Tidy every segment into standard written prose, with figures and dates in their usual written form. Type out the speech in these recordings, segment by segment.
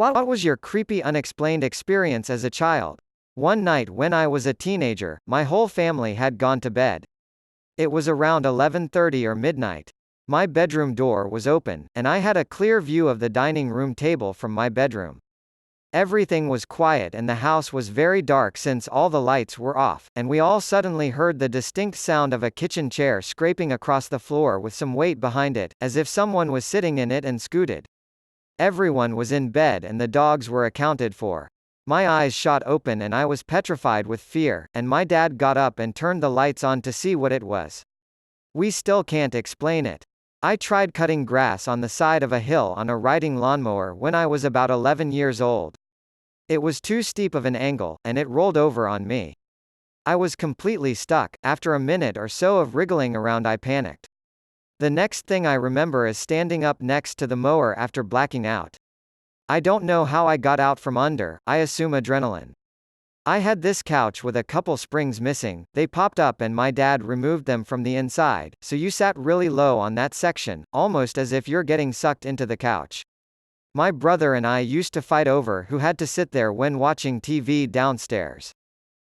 What was your creepy unexplained experience as a child? One night when I was a teenager, my whole family had gone to bed. It was around 11:30 or midnight. My bedroom door was open, and I had a clear view of the dining room table from my bedroom. Everything was quiet and the house was very dark since all the lights were off, and we all suddenly heard the distinct sound of a kitchen chair scraping across the floor with some weight behind it, as if someone was sitting in it and scooted. Everyone was in bed and the dogs were accounted for. My eyes shot open and I was petrified with fear, and my dad got up and turned the lights on to see what it was. We still can't explain it. I tried cutting grass on the side of a hill on a riding lawnmower when I was about 11 years old. It was too steep of an angle, and it rolled over on me. I was completely stuck. After a minute or so of wriggling around, I panicked. The next thing I remember is standing up next to the mower after blacking out. I don't know how I got out from under, I assume adrenaline. I had this couch with a couple springs missing, they popped up and my dad removed them from the inside, so you sat really low on that section, almost as if you're getting sucked into the couch. My brother and I used to fight over who had to sit there when watching TV downstairs.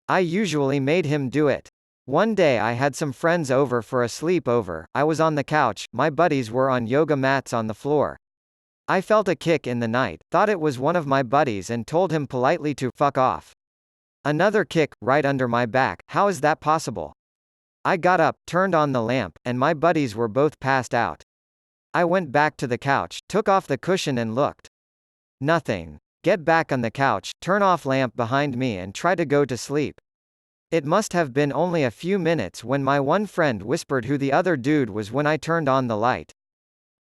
I usually made him do it. One day I had some friends over for a sleepover. I was on the couch, my buddies were on yoga mats on the floor. I felt a kick in the night, thought it was one of my buddies and told him politely to fuck off. Another kick, right under my back. How is that possible? I got up, turned on the lamp, and my buddies were both passed out. I went back to the couch, took off the cushion and looked. Nothing. Get back on the couch, turn off lamp behind me and try to go to sleep. It must have been only a few minutes when my one friend whispered who the other dude was when I turned on the light.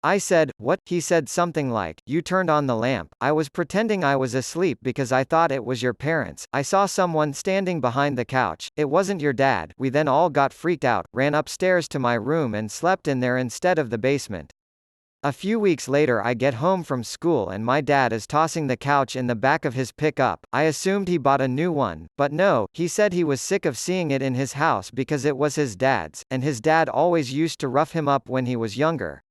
I said, "What?" He said something like, "You turned on the lamp." I was pretending I was asleep because I thought it was your parents. I saw someone standing behind the couch. It wasn't your dad. We then all got freaked out, ran upstairs to my room and slept in there instead of the basement. A few weeks later I get home from school and my dad is tossing the couch in the back of his pickup. I assumed he bought a new one, but no, he said he was sick of seeing it in his house because it was his dad's, and his dad always used to rough him up when he was younger.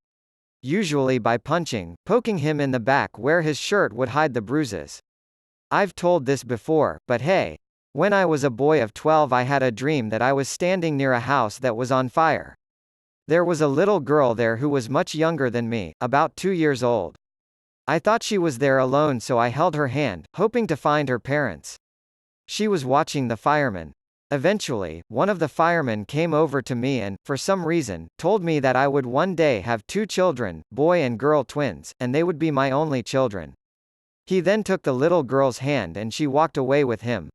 Usually by poking him in the back where his shirt would hide the bruises. I've told this before, but hey. When I was a boy of 12 I had a dream that I was standing near a house that was on fire. There was a little girl there who was much younger than me, about 2 years old. I thought she was there alone so I held her hand, hoping to find her parents. She was watching the firemen. Eventually, one of the firemen came over to me and, for some reason, told me that I would one day have 2 children, boy and girl twins, and they would be my only children. He then took the little girl's hand and she walked away with him.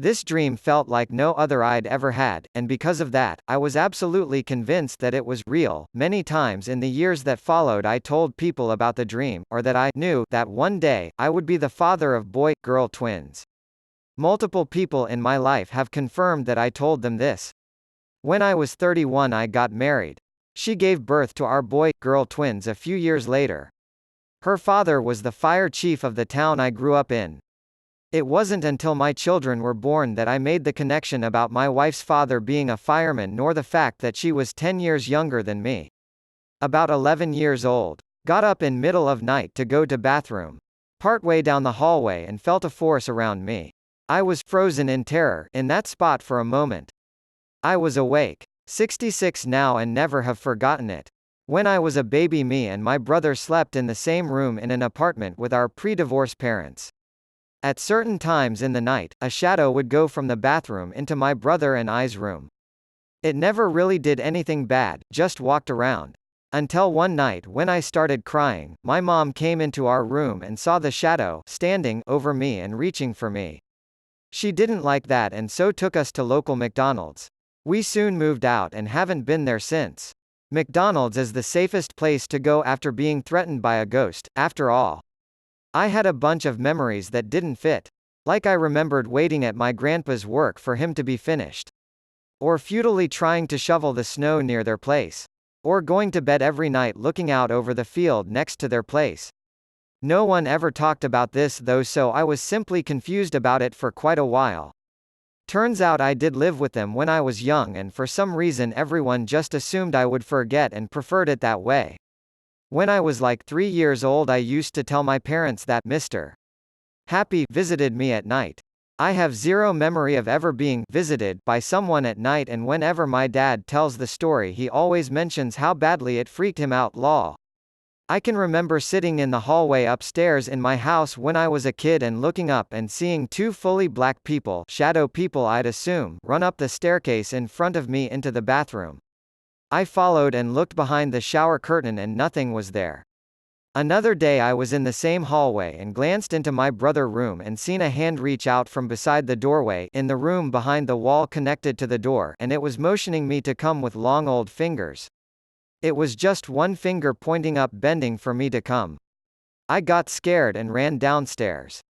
This dream felt like no other I'd ever had, and because of that, I was absolutely convinced that it was real. Many times in the years that followed I told people about the dream, or that I knew that one day, I would be the father of boy-girl twins. Multiple people in my life have confirmed that I told them this. When I was 31 I got married. She gave birth to our boy-girl twins a few years later. Her father was the fire chief of the town I grew up in. It wasn't until my children were born that I made the connection about my wife's father being a fireman nor the fact that she was 10 years younger than me. About 11 years old. Got up in middle of night to go to bathroom. Partway down the hallway and felt a force around me. I was frozen in terror in that spot for a moment. I was awake. 66 now and never have forgotten it. When I was a baby me and my brother slept in the same room in an apartment with our pre-divorce parents. At certain times in the night, a shadow would go from the bathroom into my brother and I's room. It never really did anything bad, just walked around. Until one night when I started crying, my mom came into our room and saw the shadow standing over me and reaching for me. She didn't like that and so took us to local McDonald's. We soon moved out and haven't been there since. McDonald's is the safest place to go after being threatened by a ghost, after all. I had a bunch of memories that didn't fit. Like I remembered waiting at my grandpa's work for him to be finished. Or futilely trying to shovel the snow near their place. Or going to bed every night looking out over the field next to their place. No one ever talked about this though, so I was simply confused about it for quite a while. Turns out I did live with them when I was young and for some reason everyone just assumed I would forget and preferred it that way. When I was like 3 years old, I used to tell my parents that Mr. Happy visited me at night. I have zero memory of ever being visited by someone at night, and whenever my dad tells the story, he always mentions how badly it freaked him out. Lol. I can remember sitting in the hallway upstairs in my house when I was a kid and looking up and seeing two fully black people, shadow people I'd assume, run up the staircase in front of me into the bathroom. I followed and looked behind the shower curtain and nothing was there. Another day I was in the same hallway and glanced into my brother's room and seen a hand reach out from beside the doorway in the room behind the wall connected to the door, and it was motioning me to come with long old fingers. It was just one finger pointing up, bending for me to come. I got scared and ran downstairs.